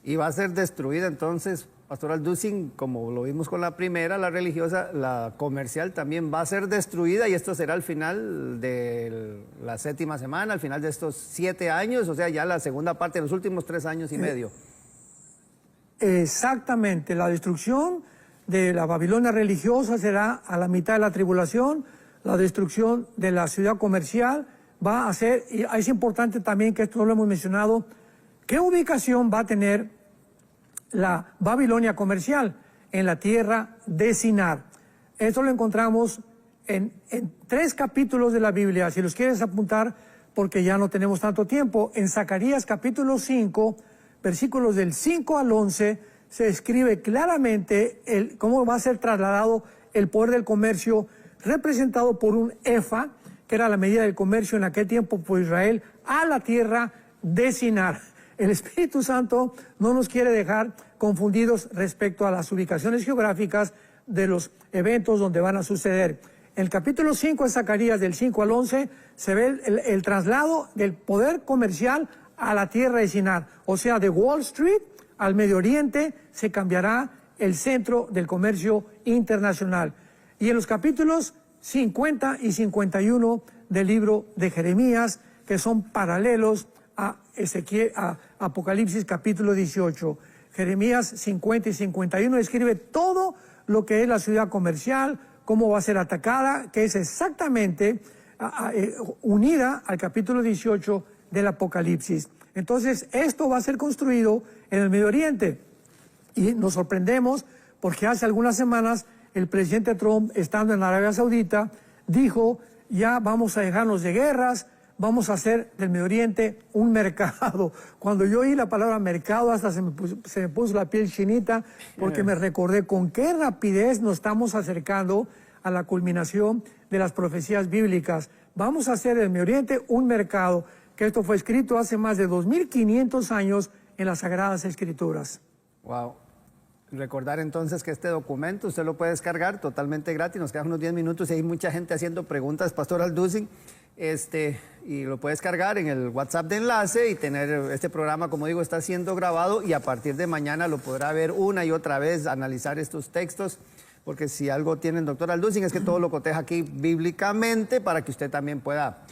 Y va a ser destruida entonces, Pastor Alducin, como lo vimos con la primera, la religiosa, la comercial también va a ser destruida, y esto será al final de la séptima semana, al final de estos 7 años, o sea, ya la segunda parte de los últimos 3 años y medio. Exactamente, la destrucción de la Babilonia religiosa será a la mitad de la tribulación, la destrucción de la ciudad comercial va a ser, y es importante también que esto no lo hemos mencionado, ¿qué ubicación va a tener la Babilonia comercial? En la tierra de Sinar. Esto lo encontramos en 3 capítulos de la Biblia, si los quieres apuntar, porque ya no tenemos tanto tiempo. En Zacarías capítulo 5, versículos del 5 al 11, se escribe claramente cómo va a ser trasladado el poder del comercio, representado por un efa, que era la medida del comercio en aquel tiempo por Israel, a la tierra de Sinar. El Espíritu Santo no nos quiere dejar confundidos respecto a las ubicaciones geográficas de los eventos donde van a suceder. En el capítulo 5 de Zacarías, del 5 al 11, se ve el traslado del poder comercial a la tierra de Sinar. O sea, de Wall Street al Medio Oriente se cambiará el centro del comercio internacional. Y en los capítulos 50 y 51 del libro de Jeremías, que son paralelos a Apocalipsis capítulo 18. Jeremías 50 y 51 describe todo lo que es la ciudad comercial, cómo va a ser atacada, que es exactamente unida al capítulo 18 del Apocalipsis. Entonces, esto va a ser construido en el Medio Oriente. Y nos sorprendemos porque hace algunas semanas el presidente Trump, estando en Arabia Saudita, dijo, ya vamos a dejarnos de guerras, vamos a hacer del Medio Oriente un mercado. Cuando yo oí la palabra mercado, hasta se me puso la piel chinita, porque me recordé con qué rapidez nos estamos acercando a la culminación de las profecías bíblicas. Vamos a hacer del Medio Oriente un mercado, que esto fue escrito hace más de 2500 años en las Sagradas Escrituras. Wow. Recordar entonces que este documento usted lo puede descargar totalmente gratis, nos quedan unos 10 minutos y hay mucha gente haciendo preguntas, Pastor Alducin, y lo puede descargar en el WhatsApp de enlace y tener este programa, como digo, está siendo grabado y a partir de mañana lo podrá ver una y otra vez, analizar estos textos, porque si algo tiene el doctor Alducin es que todo lo coteja aquí bíblicamente para que usted también pueda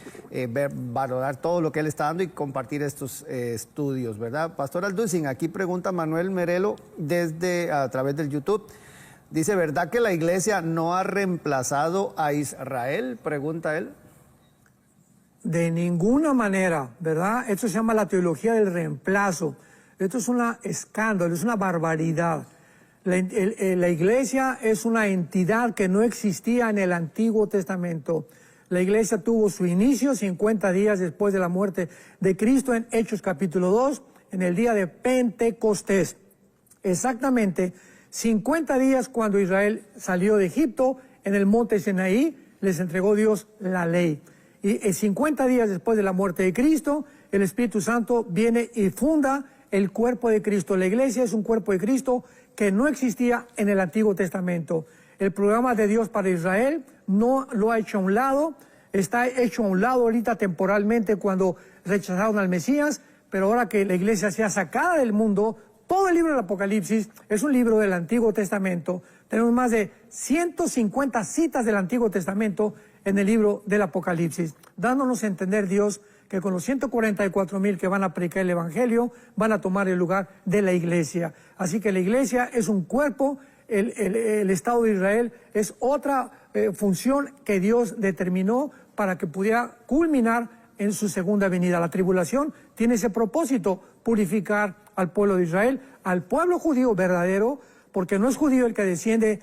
valorar todo lo que él está dando y compartir estos estudios, ¿verdad? Pastor Alducin, aquí pregunta Manuel Merelo a través del YouTube. Dice, ¿verdad que la iglesia no ha reemplazado a Israel? Pregunta él. De ninguna manera, ¿verdad? Esto se llama la teología del reemplazo. Esto es un escándalo, es una barbaridad. La iglesia es una entidad que no existía en el Antiguo Testamento. La iglesia tuvo su inicio 50 días después de la muerte de Cristo en Hechos capítulo 2, en el día de Pentecostés. Exactamente 50 días cuando Israel salió de Egipto, en el monte Sinaí, les entregó Dios la ley. Y 50 días después de la muerte de Cristo, el Espíritu Santo viene y funda el cuerpo de Cristo. La iglesia es un cuerpo de Cristo que no existía en el Antiguo Testamento. El programa de Dios para Israel no lo ha hecho a un lado, está hecho a un lado ahorita temporalmente cuando rechazaron al Mesías, pero ahora que la iglesia sea sacada del mundo, todo el libro del Apocalipsis es un libro del Antiguo Testamento. Tenemos más de 150 citas del Antiguo Testamento en el libro del Apocalipsis, dándonos a entender Dios que con los 144,000 que van a predicar el Evangelio, van a tomar el lugar de la iglesia. Así que la iglesia es un cuerpo, el Estado de Israel es otra función que Dios determinó para que pudiera culminar en su segunda venida. La tribulación tiene ese propósito, purificar al pueblo de Israel, al pueblo judío verdadero, porque no es judío el que desciende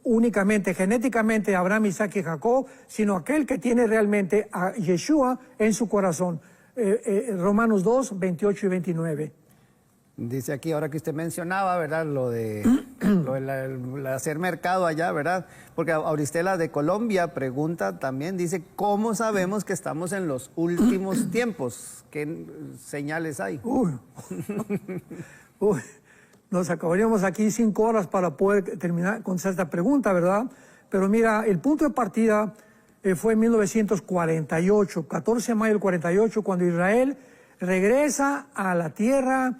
únicamente, genéticamente, de Abraham, Isaac y Jacob, sino aquel que tiene realmente a Yeshua en su corazón. Romanos 2, 28 y 29. Dice aquí, ahora que usted mencionaba, ¿verdad? Lo de hacer mercado allá, ¿verdad? Porque Auristela de Colombia pregunta también, dice, ¿cómo sabemos que estamos en los últimos tiempos? ¿Qué señales hay? Uy. Nos acabaríamos aquí 5 horas para poder terminar con esta pregunta, ¿verdad? Pero mira, el punto de partida fue en 1948, 14 de mayo del 48, cuando Israel regresa a la tierra,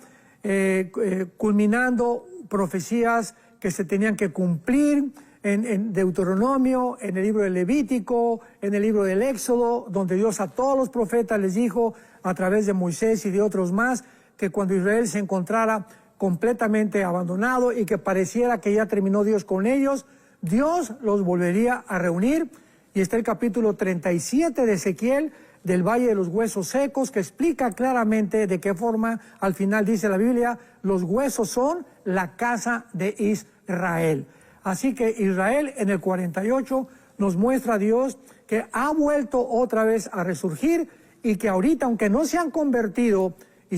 culminando profecías que se tenían que cumplir en Deuteronomio, en el libro del Levítico, en el libro del Éxodo, donde Dios a todos los profetas les dijo, a través de Moisés y de otros más, que cuando Israel se encontrara completamente abandonado y que pareciera que ya terminó Dios con ellos, Dios los volvería a reunir. Y está el capítulo 37 de Ezequiel, del Valle de los Huesos Secos, que explica claramente de qué forma, al final dice la Biblia, los huesos son la casa de Israel. Así que Israel en el 48 nos muestra a Dios que ha vuelto otra vez a resurgir y que ahorita, aunque no se han convertido y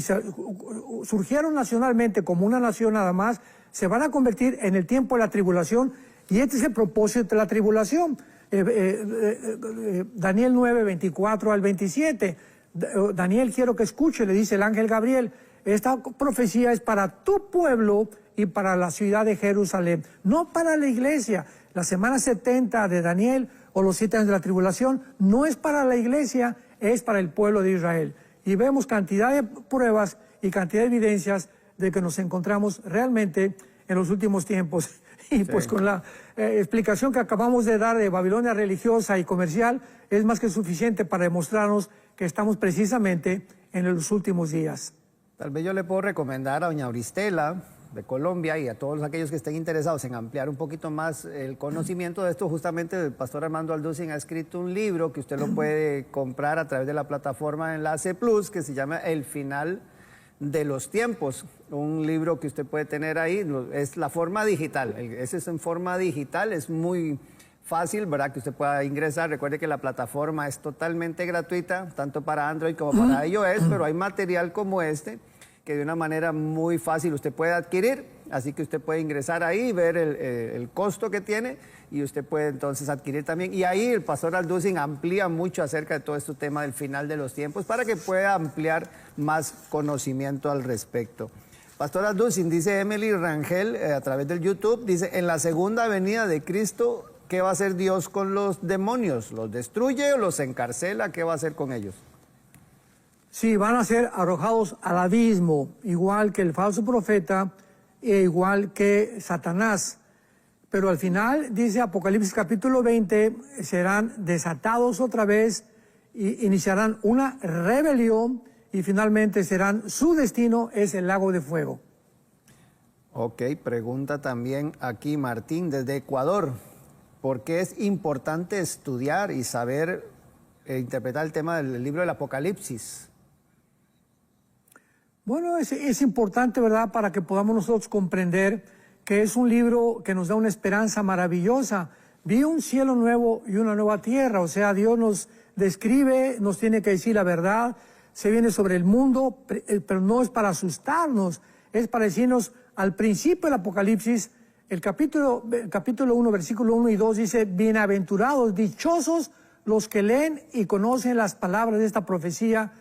surgieron nacionalmente como una nación nada más, se van a convertir en el tiempo de la tribulación, y este es el propósito de la tribulación. Daniel 9, 24 al 27. Daniel, quiero que escuche, le dice el ángel Gabriel, esta profecía es para tu pueblo y para la ciudad de Jerusalén, no para la iglesia. La semana 70 de Daniel o los 7 años de la tribulación no es para la iglesia, es para el pueblo de Israel. Y vemos cantidad de pruebas y cantidad de evidencias de que nos encontramos realmente en los últimos tiempos. Y pues con la explicación que acabamos de dar de Babilonia religiosa y comercial, es más que suficiente para demostrarnos que estamos precisamente en los últimos días. Tal vez yo le puedo recomendar a doña Auristela de Colombia y a todos aquellos que estén interesados en ampliar un poquito más el conocimiento de esto. Justamente el pastor Armando Alducin ha escrito un libro que usted lo puede comprar a través de la plataforma Enlace Plus, que se llama El Final de los Tiempos. Un libro que usted puede tener ahí, es la forma digital. Ese es en forma digital, es muy fácil, ¿verdad? Que usted pueda ingresar. Recuerde que la plataforma es totalmente gratuita, tanto para Android como para iOS, pero hay material como este que de una manera muy fácil usted puede adquirir, así que usted puede ingresar ahí, ver el costo que tiene y usted puede entonces adquirir también. Y ahí el pastor Alducin amplía mucho acerca de todo este tema del final de los tiempos para que pueda ampliar más conocimiento al respecto. Pastora Dulcin, dice Emily Rangel a través del YouTube, dice, en la segunda venida de Cristo, ¿qué va a hacer Dios con los demonios? ¿Los destruye o los encarcela? ¿Qué va a hacer con ellos? Sí, van a ser arrojados al abismo, igual que el falso profeta e igual que Satanás. Pero al final, dice Apocalipsis capítulo 20, serán desatados otra vez y iniciarán una rebelión y finalmente su destino es el lago de fuego. Ok, pregunta también aquí Martín desde Ecuador. ¿Por qué es importante estudiar y saber interpretar el tema del libro del Apocalipsis? Bueno, es importante, ¿verdad?, para que podamos nosotros comprender que es un libro que nos da una esperanza maravillosa. Vi un cielo nuevo y una nueva tierra, o sea, Dios nos describe, nos tiene que decir la verdad, se viene sobre el mundo, pero no es para asustarnos, es para decirnos al principio del Apocalipsis, el capítulo 1, versículo 1 y 2 dice, bienaventurados, dichosos los que leen y conocen las palabras de esta profecía,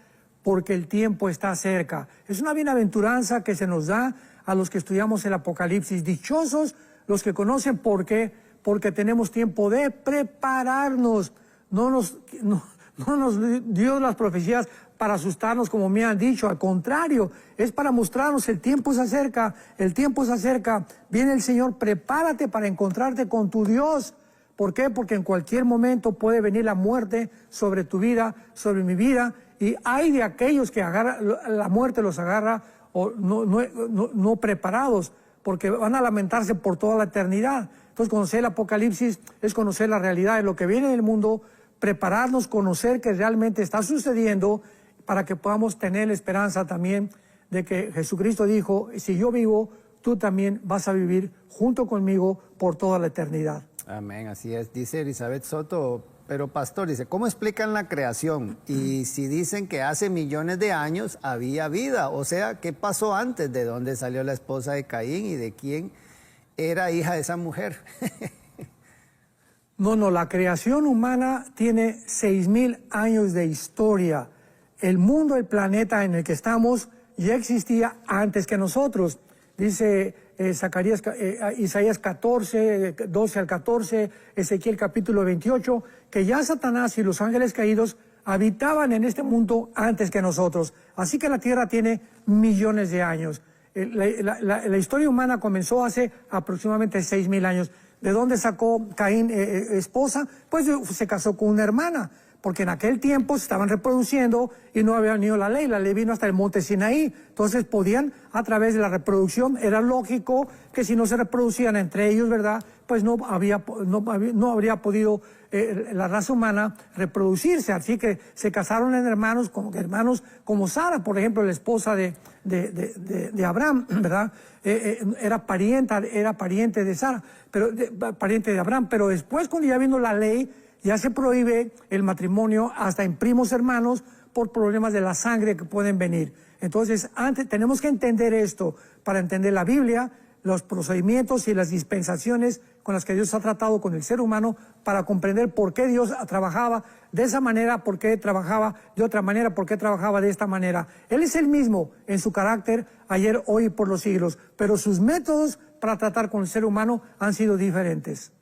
porque el tiempo está cerca. Es una bienaventuranza que se nos da a los que estudiamos el Apocalipsis. Dichosos los que conocen, ¿por qué? Porque tenemos tiempo de prepararnos. No nos dio las profecías para asustarnos, como me han dicho. Al contrario, es para mostrarnos el tiempo se acerca, el tiempo se acerca. Viene el Señor, prepárate para encontrarte con tu Dios. ¿Por qué? Porque en cualquier momento puede venir la muerte sobre tu vida, sobre mi vida. Y hay de aquellos que la muerte los agarra o no preparados, porque van a lamentarse por toda la eternidad. Entonces, conocer el Apocalipsis es conocer la realidad de lo que viene en el mundo, prepararnos, conocer que realmente está sucediendo, para que podamos tener la esperanza también de que Jesucristo dijo, si yo vivo, tú también vas a vivir junto conmigo por toda la eternidad. Amén, así es. Dice Elizabeth Soto, pero pastor, dice, ¿cómo explican la creación? Y si dicen que hace millones de años había vida, o sea, ¿qué pasó antes? ¿De dónde salió la esposa de Caín y de quién era hija de esa mujer? No, la creación humana tiene 6,000 años de historia. El mundo, el planeta en el que estamos, ya existía antes que nosotros. Dice Isaías 14, 12 al 14, Ezequiel capítulo 28, que ya Satanás y los ángeles caídos habitaban en este mundo antes que nosotros. Así que la Tierra tiene millones de años. La historia humana comenzó hace aproximadamente 6,000 años. ¿De dónde sacó Caín esposa? Pues se casó con una hermana, porque en aquel tiempo se estaban reproduciendo y no había venido la ley vino hasta el monte Sinaí. Entonces podían, a través de la reproducción, era lógico que si no se reproducían entre ellos, ¿verdad?, pues no habría podido la raza humana reproducirse. Así que se casaron en hermanos como Sara, por ejemplo, la esposa de Abraham, ¿verdad? Era pariente de Sara, pariente de Abraham, pero después, cuando ya vino la ley, ya se prohíbe el matrimonio hasta en primos hermanos por problemas de la sangre que pueden venir. Entonces, tenemos que entender esto para entender la Biblia, los procedimientos y las dispensaciones con las que Dios ha tratado con el ser humano, para comprender por qué Dios trabajaba de esa manera, por qué trabajaba de otra manera, por qué trabajaba de esta manera. Él es el mismo en su carácter, ayer, hoy y por los siglos, pero sus métodos para tratar con el ser humano han sido diferentes.